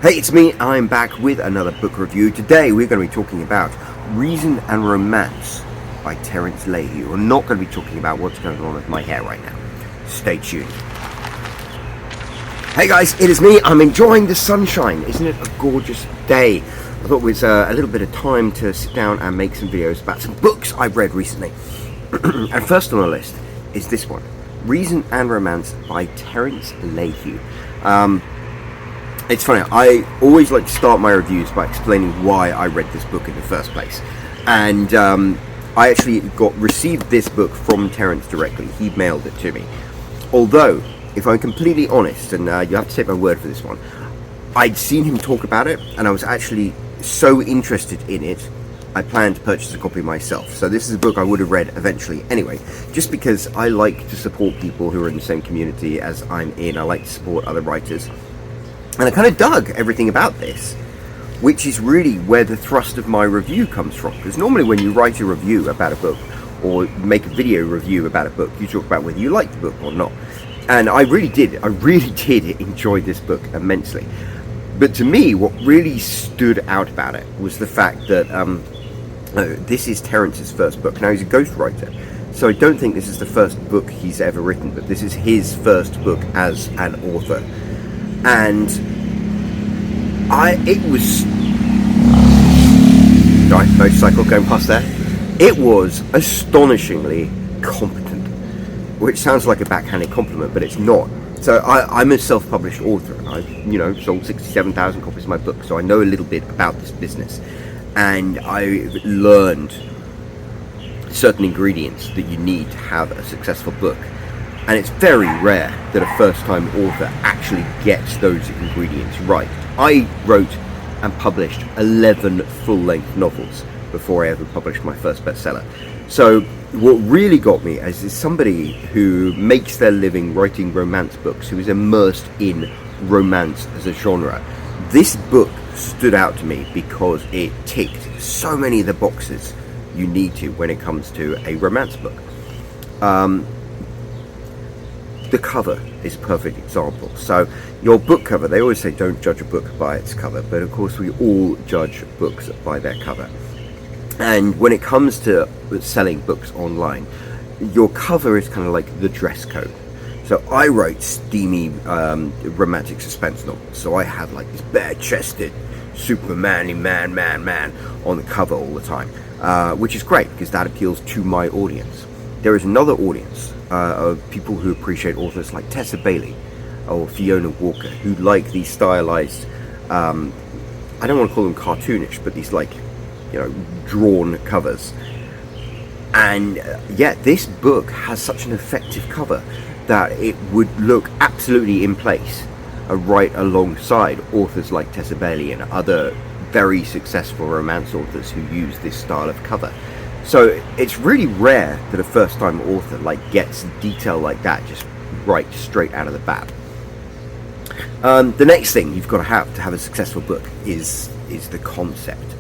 Hey, it's me. I'm back with another book review. Today we're going to be talking about Reason and Romance by Terrance Layhew. We're not going to be talking about what's going on with my hair right now. Stay tuned. Hey guys, it is me. I'm enjoying the sunshine. Isn't it a gorgeous day? I thought it was a little bit of time to sit down and make some videos about some books I've read recently. And first on the list is this one, Reason and Romance by Terrance Layhew. It's funny, I always like to start my reviews by explaining why I read this book in the first place. And I actually received this book from Terrance directly. He mailed it to me. Although, if I'm completely honest, and you have to take my word for this one, I'd seen him talk about it, and I was actually so interested in it, I planned to purchase a copy myself. So this is a book I would have read eventually anyway, just because I like to support people who are in the same community as I'm in. I like to support other writers. And I kind of dug everything about this, which is really where the thrust of my review comes from. Because normally when you write a review about a book, or make a video review about a book, you talk about whether you like the book or not. And I really did enjoy this book immensely. But to me, what really stood out about it was the fact that this is Terrance's first book. Now, he's a ghostwriter, so I don't think this is the first book he's ever written, but this is his first book as an author. And it was motorcycle going past there. It was astonishingly competent, which sounds like a backhanded compliment, but it's not. So I'm a self-published author. I've sold 67,000 copies of my book, so I know a little bit about this business, and I've learned certain ingredients that you need to have a successful book. And it's very rare that a first-time author actually gets those ingredients right. I wrote and published 11 full-length novels before I ever published my first bestseller. So what really got me is somebody who makes their living writing romance books, who is immersed in romance as a genre. This book stood out to me because it ticked so many of the boxes you need to when it comes to a romance book. The cover is a perfect example. So your book cover, they always say don't judge a book by its cover, but of course we all judge books by their cover. And when it comes to selling books online, your cover is kind of like the dress code. So I write steamy romantic suspense novels, so I have like this bare-chested, super manly man on the cover all the time, which is great because that appeals to my audience. There is another audience of people who appreciate authors like Tessa Bailey or Fiona Walker, who like these stylized, I don't want to call them cartoonish, but these drawn covers. And yet this book has such an effective cover that it would look absolutely in place right alongside authors like Tessa Bailey and other very successful romance authors who use this style of cover. So it's really rare that a first-time author gets detail like that just right straight out of the bat. The next thing you've got to have a successful book is the concept.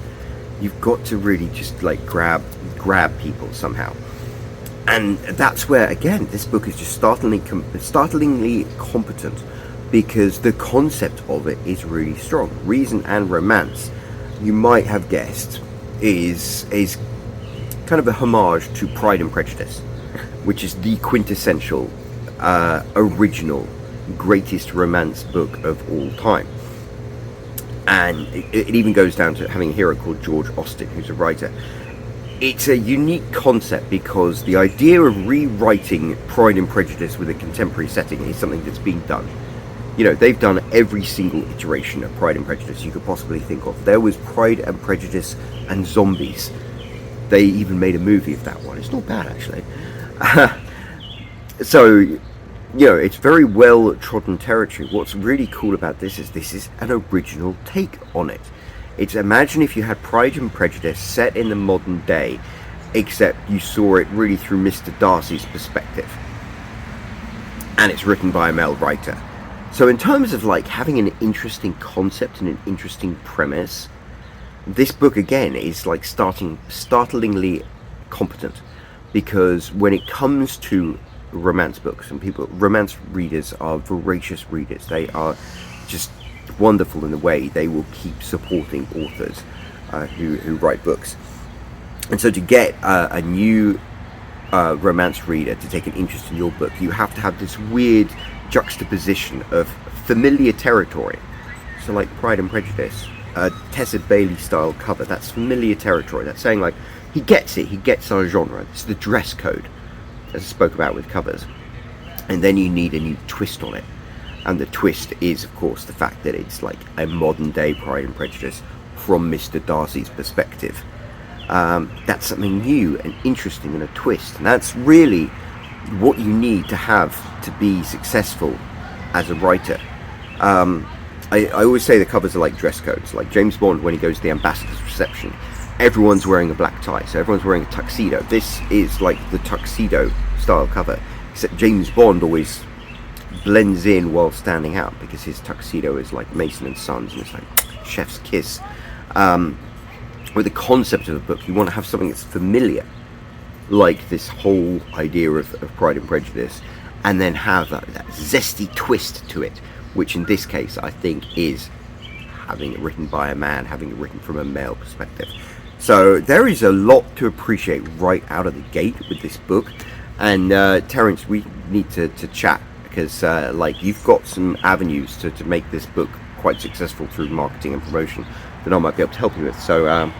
You've got to really just grab people somehow, and that's where again this book is just startlingly competent, because the concept of it is really strong. Reason and Romance, you might have guessed, is kind of a homage to Pride and Prejudice, which is the quintessential, original, greatest romance book of all time. And it even goes down to having a hero called George Austen, who's a writer. It's a unique concept because the idea of rewriting Pride and Prejudice with a contemporary setting is something that's been done. They've done every single iteration of Pride and Prejudice you could possibly think of. There was Pride and Prejudice and Zombies. They even made a movie of that one. It's not bad, actually. So, it's very well trodden territory. What's really cool about this is an original take on it. It's, imagine if you had Pride and Prejudice set in the modern day, except you saw it really through Mr. Darcy's perspective. And it's written by a male writer. So in terms of having an interesting concept and an interesting premise, this book again is startlingly competent, because when it comes to romance books, and romance readers are voracious readers. They are just wonderful in the way they will keep supporting authors who write books. And so to get a new romance reader to take an interest in your book, you have to have this weird juxtaposition of familiar territory. So like Pride and Prejudice, Tessa Bailey style cover, that's familiar territory. That's saying like, he gets it, he gets our genre. It's the dress code, as I spoke about with covers. And then you need a new twist on it. And the twist is, of course, the fact that it's like a modern day Pride and Prejudice from Mr. Darcy's perspective. That's something new and interesting and a twist. And that's really what you need to have to be successful as a writer. I always say the covers are like dress codes. Like James Bond, when he goes to the ambassador's reception, everyone's wearing a black tie, so everyone's wearing a tuxedo. This is like the tuxedo style cover, except James Bond always blends in while standing out because his tuxedo is like Mason and Sons, and it's like chef's kiss. With the concept of a book, you want to have something that's familiar, like this whole idea of Pride and Prejudice, and then have that zesty twist to it, which in this case I think is having it written by a man, having it written from a male perspective. So there is a lot to appreciate right out of the gate with this book. And Terrance, we need to chat, because like you've got some avenues to make this book quite successful through marketing and promotion that I might be able to help you with. So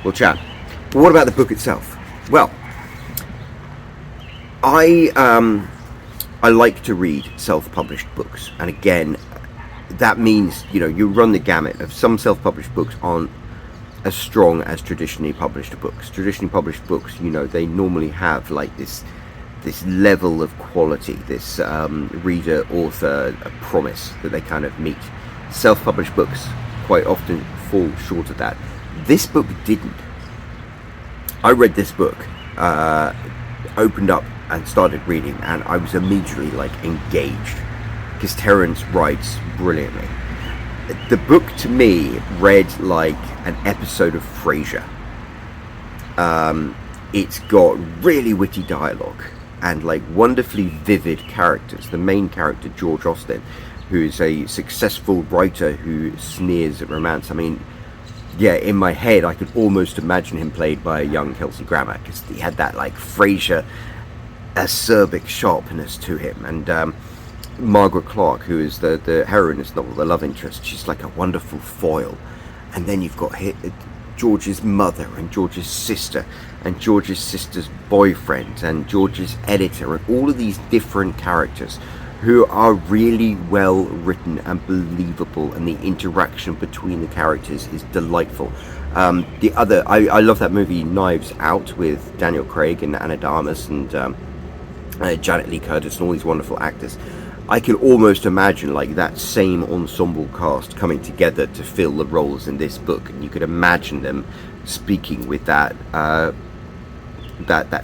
we'll chat. But what about the book itself? Well, I like to read self-published books, and again, that means, you know, you run the gamut of some self-published books aren't as strong as traditionally published books. Traditionally published books, you know, they normally have like this level of quality, this reader author promise that they kind of meet. Self-published books quite often fall short of that. This book didn't. I read this book, opened up and started reading, and I was immediately like engaged, because Terrance writes brilliantly. The book to me read like an episode of Frasier. It's got really witty dialogue and like wonderfully vivid characters. The main character, George Austen, who is a successful writer who sneers at romance. I mean, yeah, in my head I could almost imagine him played by a young Kelsey Grammer, because he had that like Frasier acerbic sharpness to him. And Margaret Clark, who is the heroine of this novel, the love interest, she's like a wonderful foil. And then you've got George's mother and George's sister and George's sister's boyfriend and George's editor, and all of these different characters who are really well written and believable, and the interaction between the characters is delightful. I love that movie Knives Out with Daniel Craig and Ana de Armas and Janet Lee Curtis and all these wonderful actors. I can almost imagine like that same ensemble cast coming together to fill the roles in this book, and you could imagine them speaking with that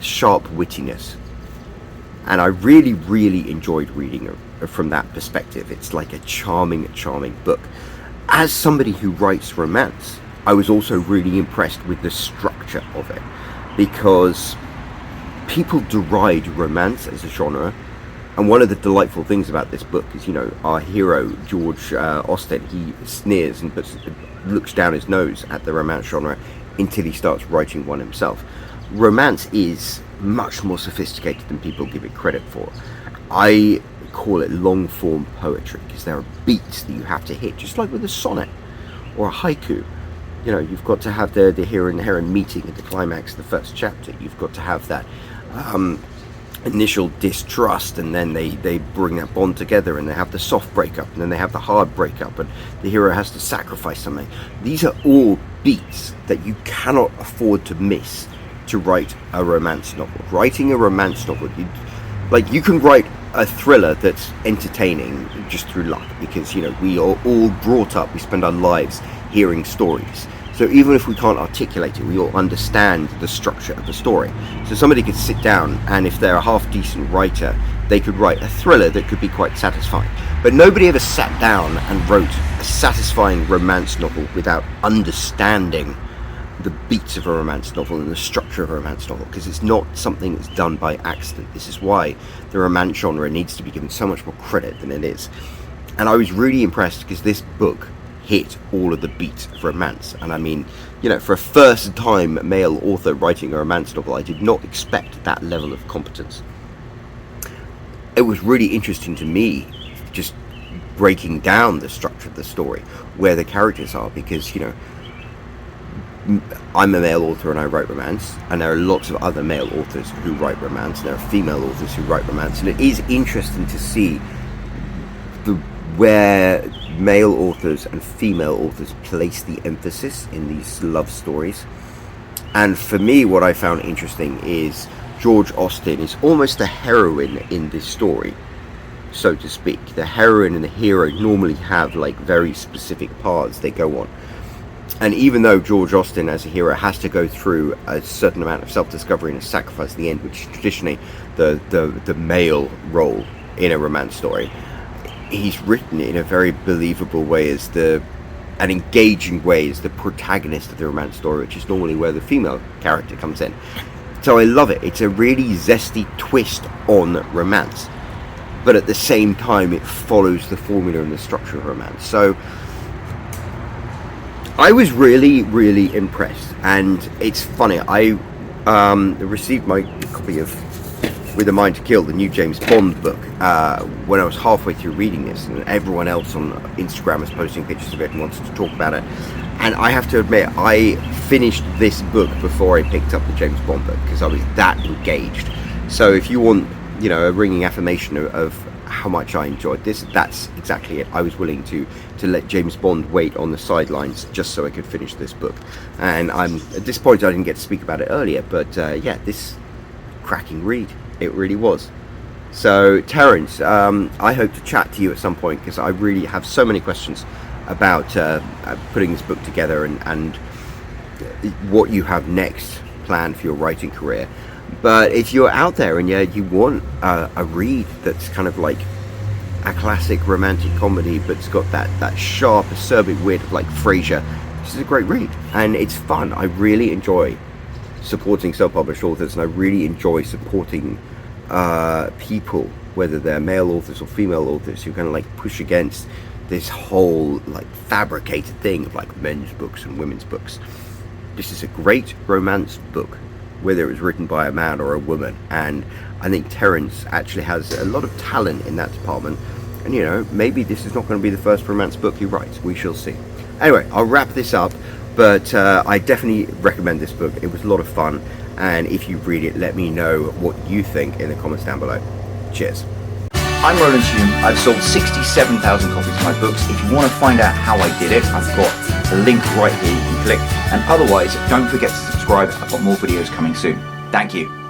sharp wittiness. And I really, really enjoyed reading it from that perspective. It's like a charming, charming book. As somebody who writes romance, I was also really impressed with the structure of it, because people deride romance as a genre. And one of the delightful things about this book is, you know, our hero, George Austen, he sneers and looks down his nose at the romance genre until he starts writing one himself. Romance is much more sophisticated than people give it credit for. I call it long-form poetry, because there are beats that you have to hit, just like with a sonnet or a haiku. You know, you've got to have the hero and the heroine meeting at the climax of the first chapter. You've got to have that initial distrust, and then they bring that bond together, and they have the soft breakup, and then they have the hard breakup, and the hero has to sacrifice something. These are all beats that you cannot afford to miss to write a romance novel. Writing a romance novel, you can write a thriller that's entertaining just through luck, because, you know, we are all brought up, we spend our lives hearing stories. So even if we can't articulate it, we all understand the structure of the story. So somebody could sit down, and if they're a half-decent writer, they could write a thriller that could be quite satisfying. But nobody ever sat down and wrote a satisfying romance novel without understanding the beats of a romance novel and the structure of a romance novel, because it's not something that's done by accident. This is why the romance genre needs to be given so much more credit than it is. And I was really impressed because this book hit all of the beats of romance. And I mean, for a first time male author writing a romance novel, I did not expect that level of competence. It was really interesting to me just breaking down the structure of the story, where the characters are, because I'm a male author and I write romance, and there are lots of other male authors who write romance, and there are female authors who write romance, and it is interesting to see where male authors and female authors place the emphasis in these love stories. And for me, what I found interesting is George Austen is almost the heroine in this story, so to speak. The heroine and the hero normally have like very specific paths they go on. And even though George Austen as a hero has to go through a certain amount of self-discovery and a sacrifice at the end, which is traditionally the male role in a romance story, he's written in a very believable way as an engaging way as the protagonist of the romance story, which is normally where the female character comes in. So I love it. It's a really zesty twist on romance, but at the same time it follows the formula and the structure of romance. So I was really, really impressed. And it's funny, I received my copy of With a Mind to Kill, the new James Bond book, when I was halfway through reading this, and everyone else on Instagram was posting pictures of it and wanted to talk about it. And I have to admit, I finished this book before I picked up the James Bond book, because I was that engaged. So if you want, a ringing affirmation of how much I enjoyed this, that's exactly it. I was willing to let James Bond wait on the sidelines just so I could finish this book. And I'm disappointed I didn't get to speak about it earlier, but this cracking read. It really was. So Terrance, I hope to chat to you at some point, because I really have so many questions about putting this book together and what you have next planned for your writing career. But if you're out there and you want a read that's kind of like a classic romantic comedy, but it's got that sharp, acerbic wit of like Frasier, this is a great read, and it's fun. I really enjoy supporting self-published authors, and I really enjoy supporting people, whether they're male authors or female authors, who kind of like push against this whole like fabricated thing of like men's books and women's books. This is a great romance book, whether it was written by a man or a woman, and I think Terrance actually has a lot of talent in that department. And maybe this is not going to be the first romance book he writes. We shall see. Anyway, I'll wrap this up. But I definitely recommend this book. It was a lot of fun, and if you read it, let me know what you think in the comments down below. Cheers. I'm Roland Hume. I've sold 67,000 copies of my books. If you want to find out how I did it, I've got a link right here you can click. And otherwise, don't forget to subscribe. I've got more videos coming soon. Thank you.